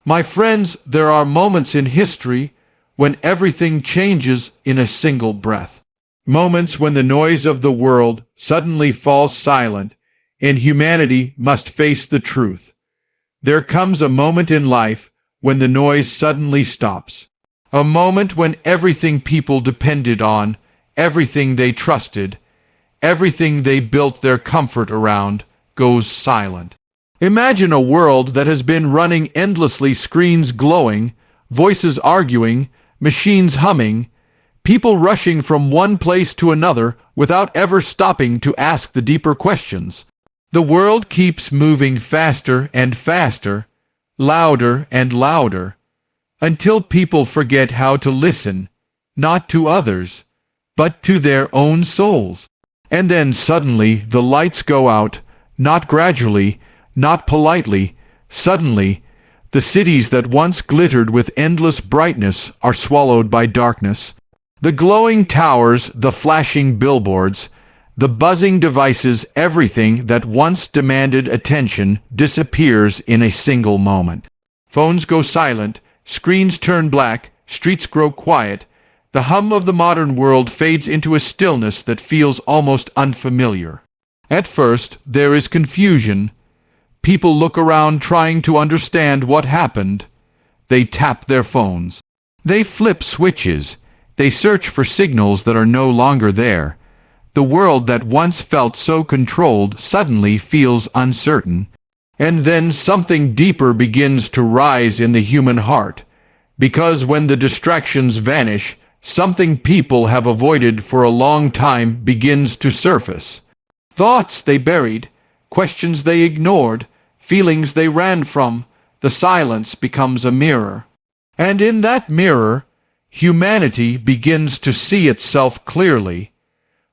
My friends, there are moments in history when everything changes in a single breath. Moments when the noise of the world suddenly falls silent and humanity must face the truth. There comes a moment in life when the noise suddenly stops. A moment when everything people depended on, everything they trusted, everything they built their comfort around, goes silent. Imagine a world that has been running endlessly, screens glowing, voices arguing, machines humming, people rushing from one place to another without ever stopping to ask the deeper questions. The world keeps moving faster and faster, louder and louder, until people forget how to listen, not to others, but to their own souls. And then suddenly the lights go out, not gradually, not politely, suddenly. The cities that once glittered with endless brightness are swallowed by darkness. The glowing towers, the flashing billboards, the buzzing devices, everything that once demanded attention disappears in a single moment. Phones go silent, screens turn black, streets grow quiet. The hum of the modern world fades into a stillness that feels almost unfamiliar. At first, there is confusion. People look around trying to understand what happened. They tap their phones. They flip switches. They search for signals that are no longer there. The world that once felt so controlled suddenly feels uncertain. And then something deeper begins to rise in the human heart. Because when the distractions vanish, something people have avoided for a long time begins to surface. Thoughts they buried, questions they ignored, feelings they ran from. The silence becomes a mirror. And in that mirror, humanity begins to see itself clearly.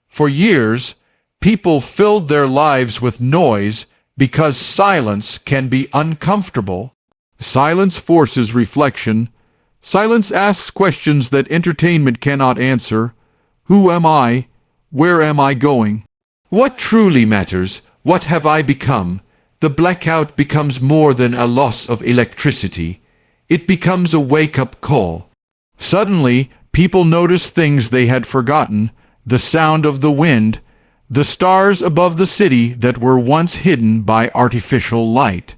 For years, people filled their lives with noise because silence can be uncomfortable. Silence forces reflection. Silence asks questions that entertainment cannot answer. Who am I? Where am I going? What truly matters? What have I become? The blackout becomes more than a loss of electricity. It becomes a wake-up call. Suddenly, people notice things they had forgotten: the sound of the wind, the stars above the city that were once hidden by artificial light,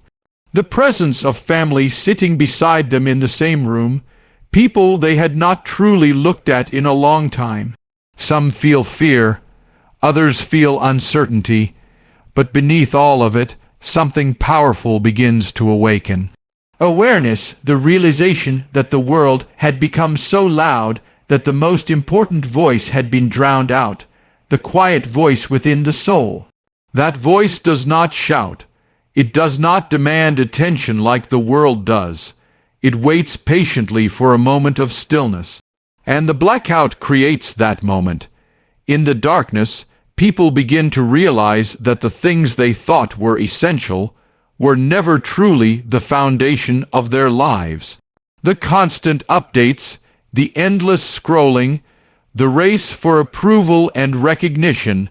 the presence of family sitting beside them in the same room, people they had not truly looked at in a long time. Some feel fear, others feel uncertainty, but beneath all of it, something powerful begins to awaken. Awareness, the realization that the world had become so loud that the most important voice had been drowned out, the quiet voice within the soul. That voice does not shout. It does not demand attention like the world does. It waits patiently for a moment of stillness. And the blackout creates that moment. In the darkness, people begin to realize that the things they thought were essential were never truly the foundation of their lives. The constant updates, the endless scrolling, the race for approval and recognition,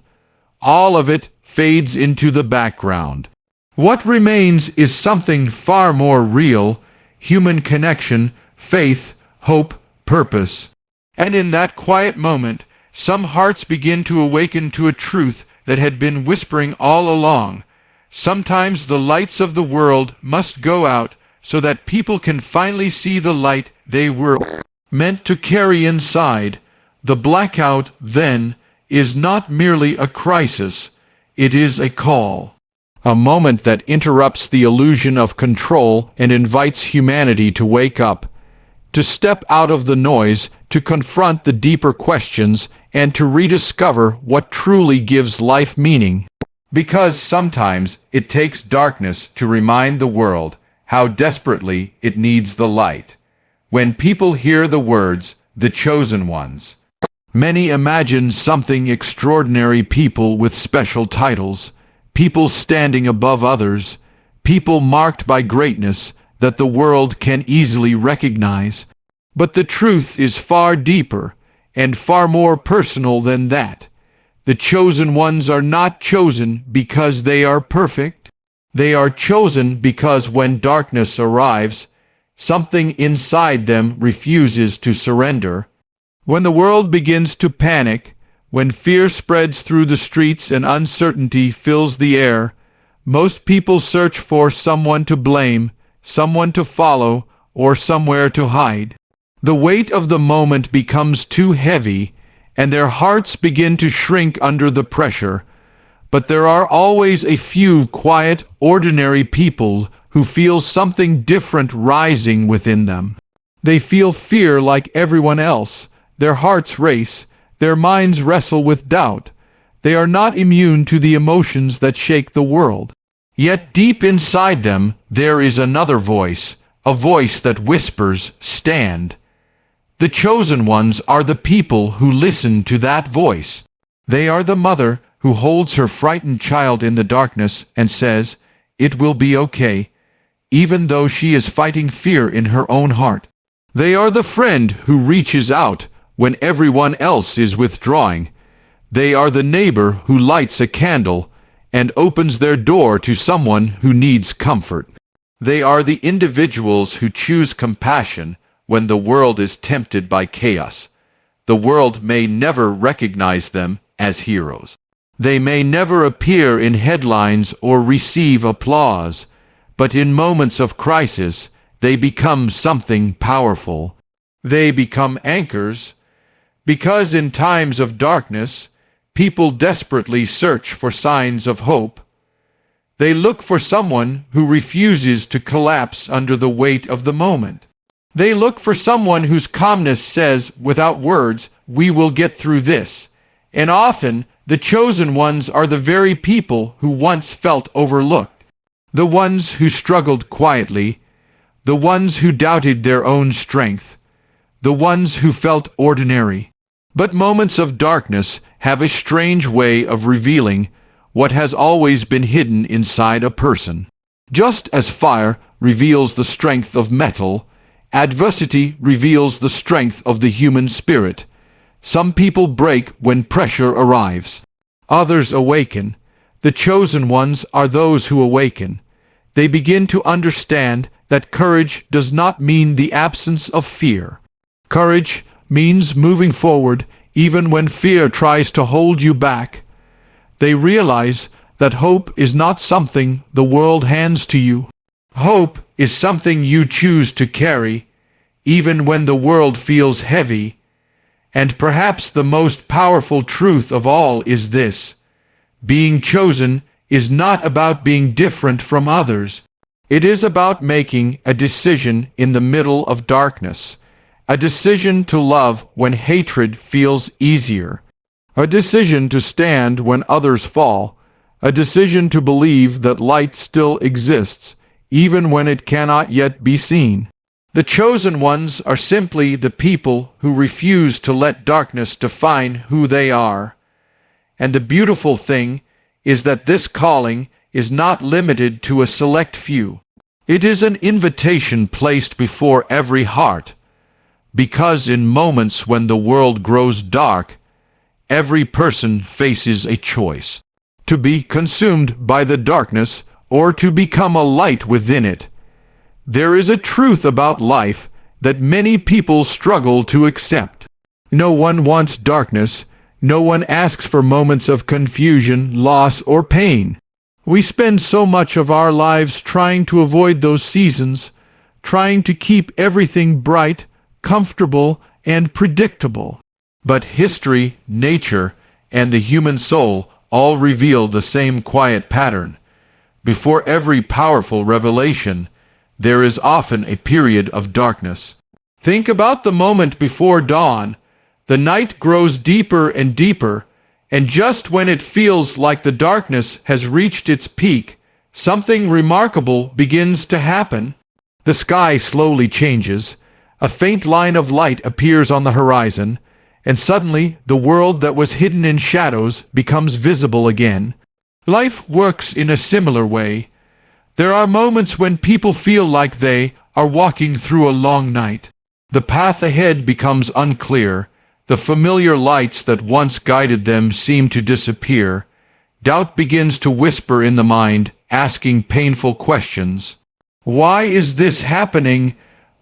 all of it fades into the background. What remains is something far more real: human connection, faith, hope, purpose. And in that quiet moment, some hearts begin to awaken to a truth that had been whispering all along. Sometimes the lights of the world must go out so that people can finally see the light they were meant to carry inside. The blackout, then, is not merely a crisis, it is a call. A moment that interrupts the illusion of control and invites humanity to wake up, to step out of the noise, to confront the deeper questions, and to rediscover what truly gives life meaning. Because sometimes it takes darkness to remind the world how desperately it needs the light. When people hear the words, "the chosen ones," many imagine something extraordinary: people with special titles, people standing above others, people marked by greatness that the world can easily recognize. But the truth is far deeper and far more personal than that. The chosen ones are not chosen because they are perfect. They are chosen because when darkness arrives, Something inside them refuses to surrender. When the world begins to panic, when fear spreads through the streets and uncertainty fills the air, most people search for someone to blame, someone to follow, or somewhere to hide. The weight of the moment becomes too heavy, and their hearts begin to shrink under the pressure. But there are always a few quiet, ordinary people who feel something different rising within them. They feel fear like everyone else. Their hearts race. Their minds wrestle with doubt. They are not immune to the emotions that shake the world. Yet deep inside them, there is another voice, a voice that whispers, "Stand." The chosen ones are the people who listen to that voice. They are the mother who holds her frightened child in the darkness and says, "It will be okay," even though she is fighting fear in her own heart. They are the friend who reaches out when everyone else is withdrawing. They are the neighbor who lights a candle and opens their door to someone who needs comfort. They are the individuals who choose compassion when the world is tempted by chaos. The world may never recognize them as heroes. They may never appear in headlines or receive applause, but in moments of crisis, they become something powerful. They become anchors, because in times of darkness, people desperately search for signs of hope. They look for someone who refuses to collapse under the weight of the moment. They look for someone whose calmness says, without words, "We will get through this." And often, the chosen ones are the very people who once felt overlooked. The ones who struggled quietly. The ones who doubted their own strength. The ones who felt ordinary. But moments of darkness have a strange way of revealing what has always been hidden inside a person. Just as fire reveals the strength of metal, adversity reveals the strength of the human spirit. Some people break when pressure arrives. Others awaken. The chosen ones are those who awaken. They begin to understand that courage does not mean the absence of fear. Courage means moving forward even when fear tries to hold you back. They realize that hope is not something the world hands to you. Hope is something you choose to carry, even when the world feels heavy. And perhaps the most powerful truth of all is this: being chosen is not about being different from others. It is about making a decision in the middle of darkness, a decision to love when hatred feels easier, a decision to stand when others fall, a decision to believe that light still exists, even when it cannot yet be seen. The chosen ones are simply the people who refuse to let darkness define who they are. And the beautiful thing is that this calling is not limited to a select few. It is an invitation placed before every heart, because in moments when the world grows dark, every person faces a choice: to be consumed by the darkness or to become a light within it. There is a truth about life that many people struggle to accept. No one wants darkness. No one asks for moments of confusion, loss, or pain. We spend so much of our lives trying to avoid those seasons, trying to keep everything bright, comfortable, and predictable. But history, nature, and the human soul all reveal the same quiet pattern. Before every powerful revelation, there is often a period of darkness. Think about the moment before dawn. The night grows deeper and deeper, and just when it feels like the darkness has reached its peak, something remarkable begins to happen. The sky slowly changes. A faint line of light appears on the horizon, and suddenly the world that was hidden in shadows becomes visible again. Life works in a similar way. There are moments when people feel like they are walking through a long night. The path ahead becomes unclear. The familiar lights that once guided them seem to disappear. Doubt begins to whisper in the mind, asking painful questions. Why is this happening?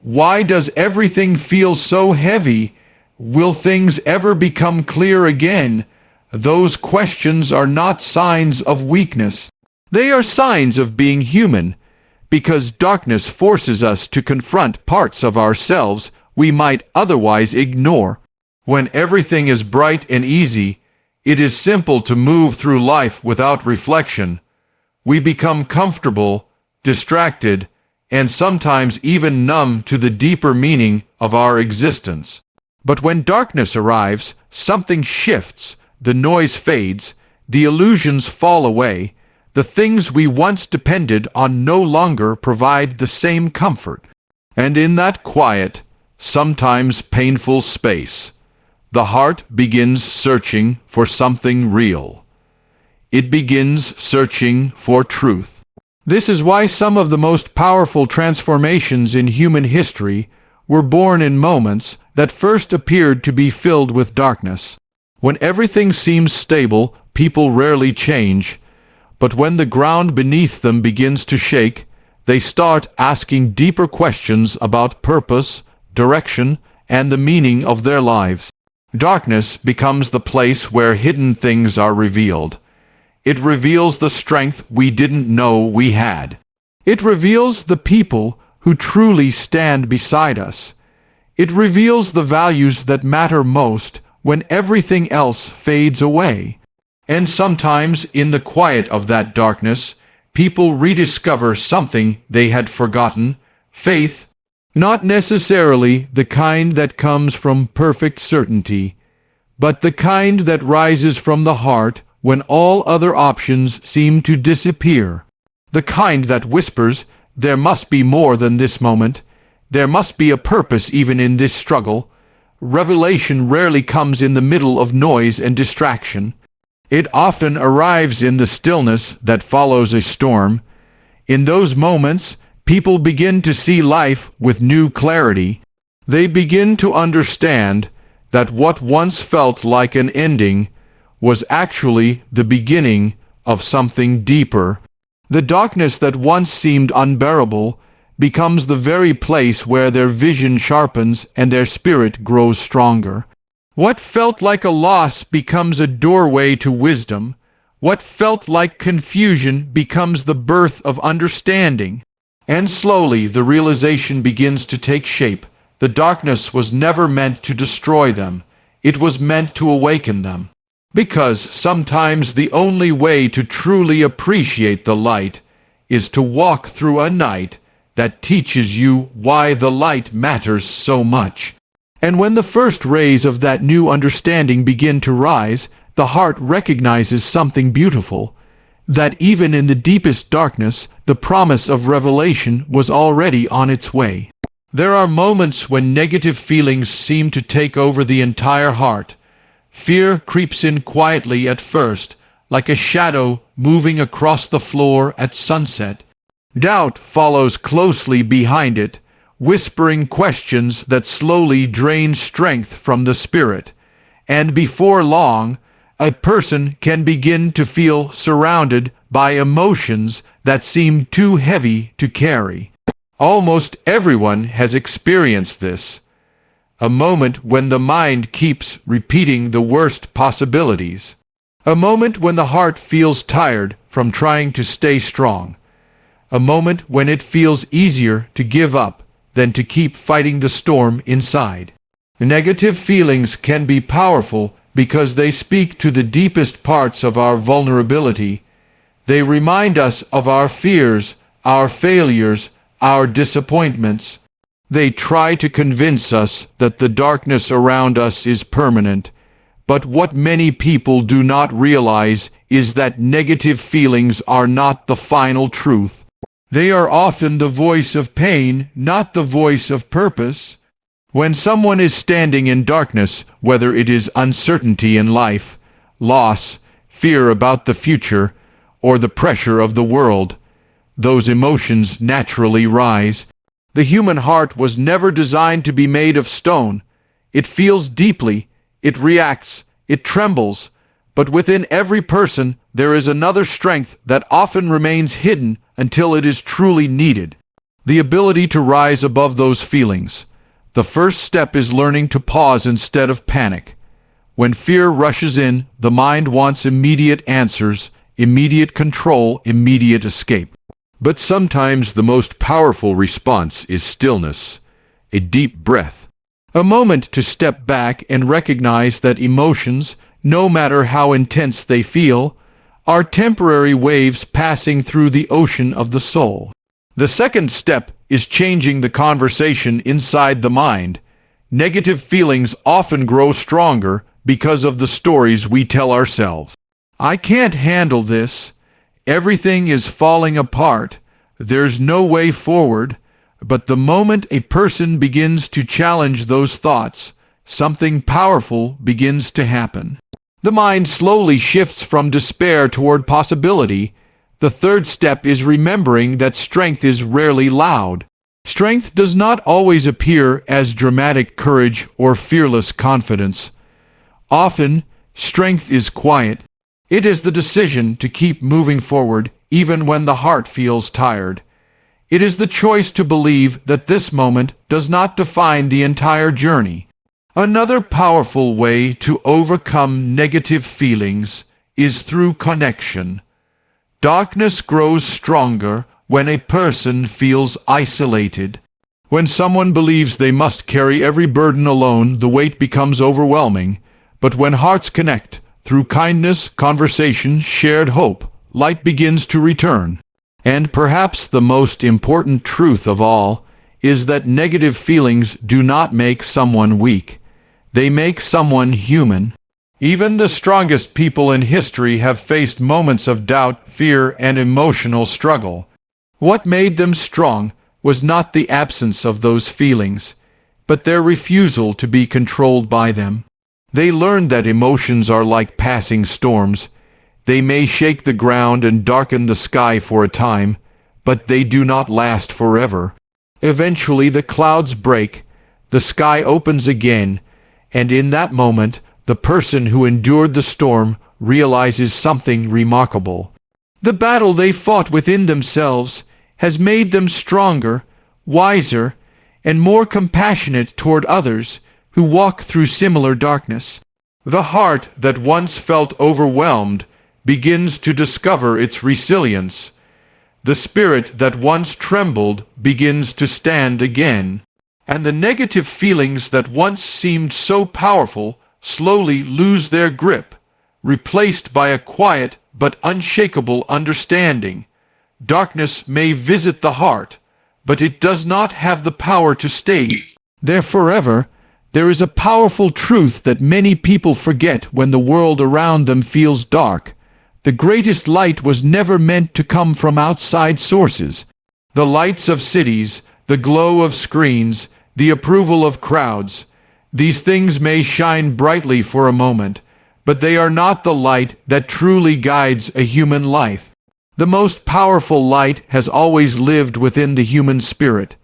Why does everything feel so heavy? Will things ever become clear again? Those questions are not signs of weakness. They are signs of being human, because darkness forces us to confront parts of ourselves we might otherwise ignore. When everything is bright and easy, it is simple to move through life without reflection. We become comfortable, distracted, and sometimes even numb to the deeper meaning of our existence. But when darkness arrives, something shifts, the noise fades, the illusions fall away, the things we once depended on no longer provide the same comfort. And in that quiet, sometimes painful space, the heart begins searching for something real. It begins searching for truth. This is why some of the most powerful transformations in human history were born in moments that first appeared to be filled with darkness. When everything seems stable, people rarely change, but when the ground beneath them begins to shake, they start asking deeper questions about purpose, direction, and the meaning of their lives. Darkness becomes the place where hidden things are revealed. It reveals the strength we didn't know we had. It reveals the people who truly stand beside us. It reveals the values that matter most when everything else fades away. And sometimes, in the quiet of that darkness, people rediscover something they had forgotten: faith. Not necessarily the kind that comes from perfect certainty, but the kind that rises from the heart when all other options seem to disappear. The kind that whispers, "There must be more than this moment. There must be a purpose even in this struggle." Revelation rarely comes in the middle of noise and distraction. It often arrives in the stillness that follows a storm. In those moments, people begin to see life with new clarity. They begin to understand that what once felt like an ending was actually the beginning of something deeper. The darkness that once seemed unbearable becomes the very place where their vision sharpens and their spirit grows stronger. What felt like a loss becomes a doorway to wisdom. What felt like confusion becomes the birth of understanding. And slowly the realization begins to take shape. The darkness was never meant to destroy them. It was meant to awaken them. Because sometimes the only way to truly appreciate the light is to walk through a night that teaches you why the light matters so much. And when the first rays of that new understanding begin to rise, the heart recognizes something beautiful, that even in the deepest darkness, the promise of revelation was already on its way. There are moments when negative feelings seem to take over the entire heart. Fear creeps in quietly at first, like a shadow moving across the floor at sunset. Doubt follows closely behind it, whispering questions that slowly drain strength from the spirit. And before long, a person can begin to feel surrounded by emotions that seem too heavy to carry. Almost everyone has experienced this. A moment when the mind keeps repeating the worst possibilities. A moment when the heart feels tired from trying to stay strong. A moment when it feels easier to give up than to keep fighting the storm inside. Negative feelings can be powerful because they speak to the deepest parts of our vulnerability. They remind us of our fears, our failures, our disappointments. They try to convince us that the darkness around us is permanent. But what many people do not realize is that negative feelings are not the final truth. They are often the voice of pain, not the voice of purpose. When someone is standing in darkness, whether it is uncertainty in life, loss, fear about the future, or the pressure of the world, those emotions naturally rise. The human heart was never designed to be made of stone. It feels deeply, it reacts, it trembles, but within every person there is another strength that often remains hidden until it is truly needed. the ability to rise above those feelings. The first step is learning to pause instead of panic. When fear rushes in, the mind wants immediate answers, immediate control, immediate escape. But sometimes the most powerful response is stillness, a deep breath, a moment to step back and recognize that emotions, no matter how intense they feel, are temporary waves passing through the ocean of the soul. The second step is changing the conversation inside the mind. Negative feelings often grow stronger because of the stories we tell ourselves. I can't handle this. Everything is falling apart. There's no way forward. But the moment a person begins to challenge those thoughts, something powerful begins to happen. The mind slowly shifts from despair toward possibility. The third step is remembering that strength is rarely loud. Strength does not always appear as dramatic courage or fearless confidence. Often, strength is quiet. It is the decision to keep moving forward even when the heart feels tired. It is the choice to believe that this moment does not define the entire journey. Another powerful way to overcome negative feelings is through connection. Darkness grows stronger when a person feels isolated. When someone believes they must carry every burden alone, the weight becomes overwhelming. But when hearts connect, through kindness, conversation, shared hope, light begins to return. And perhaps the most important truth of all is that negative feelings do not make someone weak. They make someone human. Even the strongest people in history have faced moments of doubt, fear, and emotional struggle. What made them strong was not the absence of those feelings, but their refusal to be controlled by them. They learned that emotions are like passing storms. They may shake the ground and darken the sky for a time, but they do not last forever. Eventually the clouds break, the sky opens again, and in that moment, the person who endured the storm realizes something remarkable. The battle they fought within themselves has made them stronger, wiser, and more compassionate toward others who walk through similar darkness. The heart that once felt overwhelmed begins to discover its resilience. The spirit that once trembled begins to stand again. And the negative feelings that once seemed so powerful slowly lose their grip, replaced by a quiet but unshakable understanding. Darkness may visit the heart, but it does not have the power to stay there forever. There is a powerful truth that many people forget when the world around them feels dark. The greatest light was never meant to come from outside sources. The lights of cities, the glow of screens, the approval of crowds, these things may shine brightly for a moment, but they are not the light that truly guides a human life. The most powerful light has always lived within the human spirit.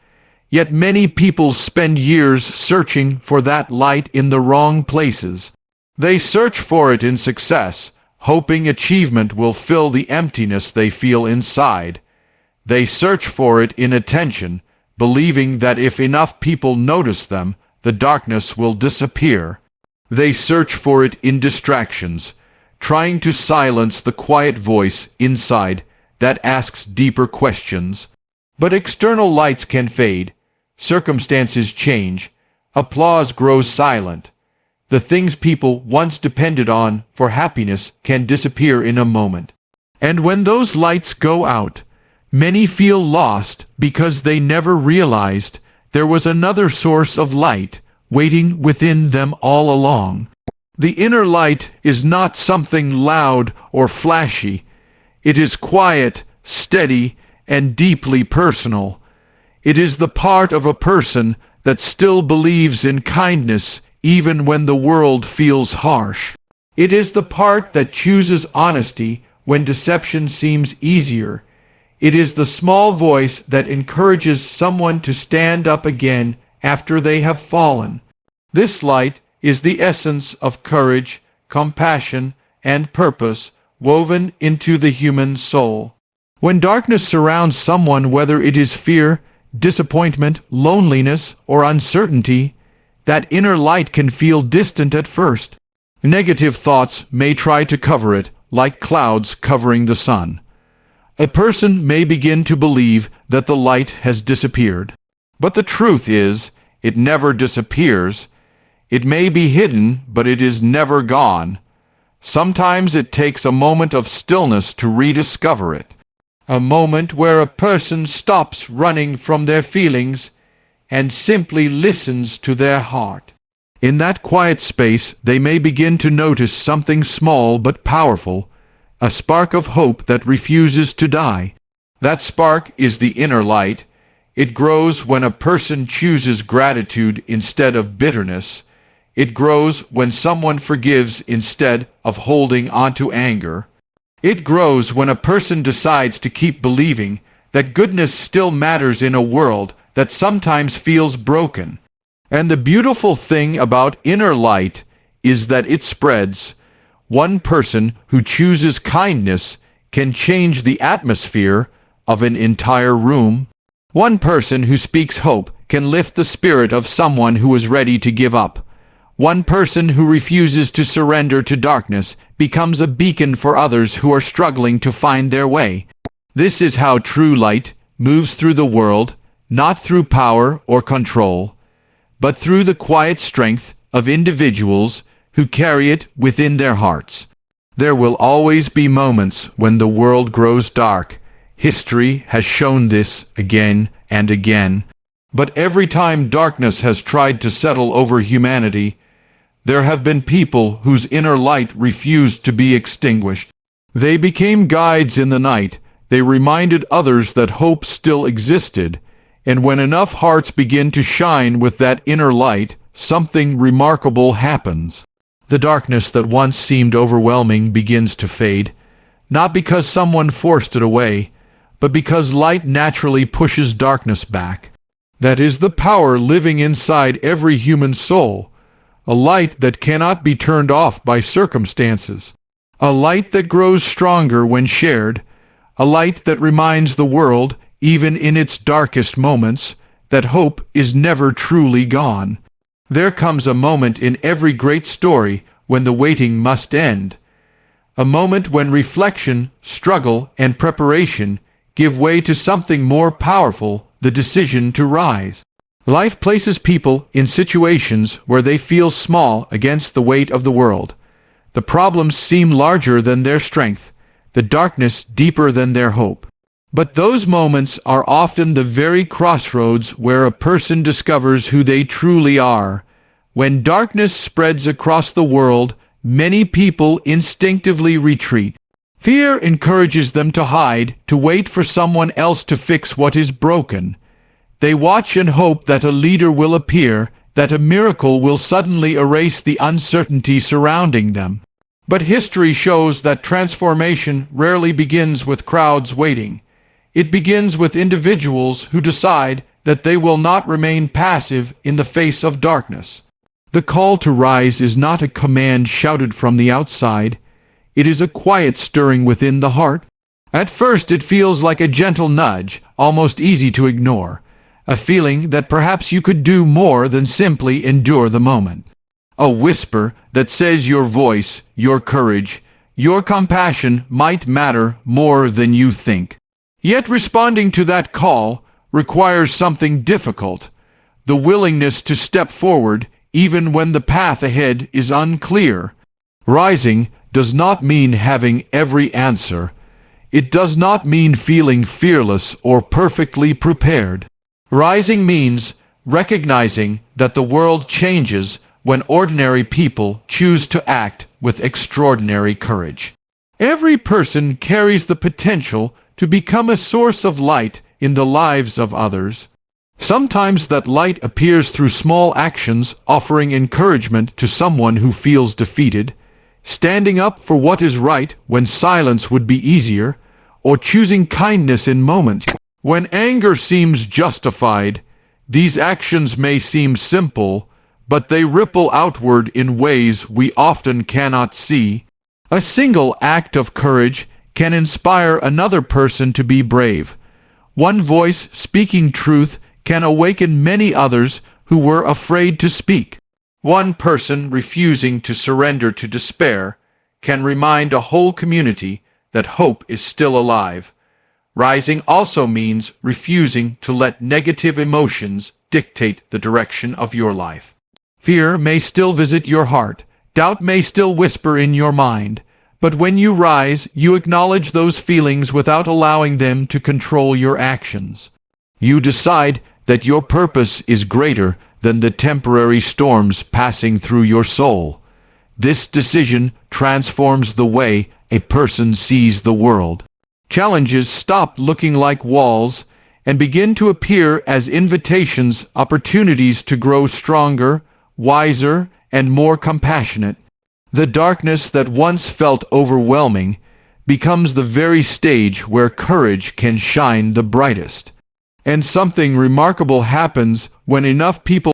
Yet many people spend years searching for that light in the wrong places. They search for it in success, hoping achievement will fill the emptiness they feel inside. They search for it in attention, believing that if enough people notice them, the darkness will disappear. They search for it in distractions, trying to silence the quiet voice inside that asks deeper questions. But external lights can fade. Circumstances change. Applause grows silent. The things people once depended on for happiness can disappear in a moment. And when those lights go out, many feel lost because they never realized there was another source of light waiting within them all along. The inner light is not something loud or flashy. It is quiet, steady, and deeply personal. It is the part of a person that still believes in kindness even when the world feels harsh. It is the part that chooses honesty when deception seems easier. It is the small voice that encourages someone to stand up again after they have fallen. This light is the essence of courage, compassion, and purpose woven into the human soul. When darkness surrounds someone, whether it is fear, disappointment, loneliness, or uncertainty, that inner light can feel distant at first. Negative thoughts may try to cover it, like clouds covering the sun. A person may begin to believe that the light has disappeared. But the truth is, it never disappears. It may be hidden, but it is never gone. Sometimes it takes a moment of stillness to rediscover it. A moment where a person stops running from their feelings and simply listens to their heart. In that quiet space, they may begin to notice something small but powerful, a spark of hope that refuses to die. That spark is the inner light. It grows when a person chooses gratitude instead of bitterness. It grows when someone forgives instead of holding onto anger. It grows when a person decides to keep believing that goodness still matters in a world that sometimes feels broken. And the beautiful thing about inner light is that it spreads. One person who chooses kindness can change the atmosphere of an entire room. One person who speaks hope can lift the spirit of someone who is ready to give up. One person who refuses to surrender to darkness becomes a beacon for others who are struggling to find their way. This is how true light moves through the world, not through power or control, but through the quiet strength of individuals who carry it within their hearts. There will always be moments when the world grows dark. History has shown this again and again. But every time darkness has tried to settle over humanity, there have been people whose inner light refused to be extinguished. They became guides in the night. They reminded others that hope still existed. And when enough hearts begin to shine with that inner light, something remarkable happens. The darkness that once seemed overwhelming begins to fade, not because someone forced it away, but because light naturally pushes darkness back. That is the power living inside every human soul, a light that cannot be turned off by circumstances, a light that grows stronger when shared, a light that reminds the world, even in its darkest moments, that hope is never truly gone. There comes a moment in every great story when the waiting must end, a moment when reflection, struggle, and preparation give way to something more powerful, the decision to rise. Life places people in situations where they feel small against the weight of the world. The problems seem larger than their strength, the darkness deeper than their hope. But those moments are often the very crossroads where a person discovers who they truly are. When darkness spreads across the world, many people instinctively retreat. Fear encourages them to hide, to wait for someone else to fix what is broken. They watch and hope that a leader will appear, that a miracle will suddenly erase the uncertainty surrounding them. But history shows that transformation rarely begins with crowds waiting. It begins with individuals who decide that they will not remain passive in the face of darkness. The call to rise is not a command shouted from the outside. It is a quiet stirring within the heart. At first it feels like a gentle nudge, almost easy to ignore, a feeling that perhaps you could do more than simply endure the moment. A whisper that says your voice, your courage, your compassion might matter more than you think. Yet responding to that call requires something difficult, the willingness to step forward even when the path ahead is unclear. Rising does not mean having every answer. It does not mean feeling fearless or perfectly prepared. Rising means recognizing that the world changes when ordinary people choose to act with extraordinary courage. Every person carries the potential to become a source of light in the lives of others. Sometimes that light appears through small actions, offering encouragement to someone who feels defeated, standing up for what is right when silence would be easier, or choosing kindness in moments when anger seems justified. These actions may seem simple, but they ripple outward in ways we often cannot see. A single act of courage can inspire another person to be brave. One voice speaking truth can awaken many others who were afraid to speak. One person refusing to surrender to despair can remind a whole community that hope is still alive. Rising also means refusing to let negative emotions dictate the direction of your life. Fear may still visit your heart, doubt may still whisper in your mind, but when you rise, you acknowledge those feelings without allowing them to control your actions. You decide that your purpose is greater than the temporary storms passing through your soul. This decision transforms the way a person sees the world. Challenges stop looking like walls and begin to appear as invitations, opportunities to grow stronger, wiser, and more compassionate. The darkness that once felt overwhelming becomes the very stage where courage can shine the brightest. And something remarkable happens when enough people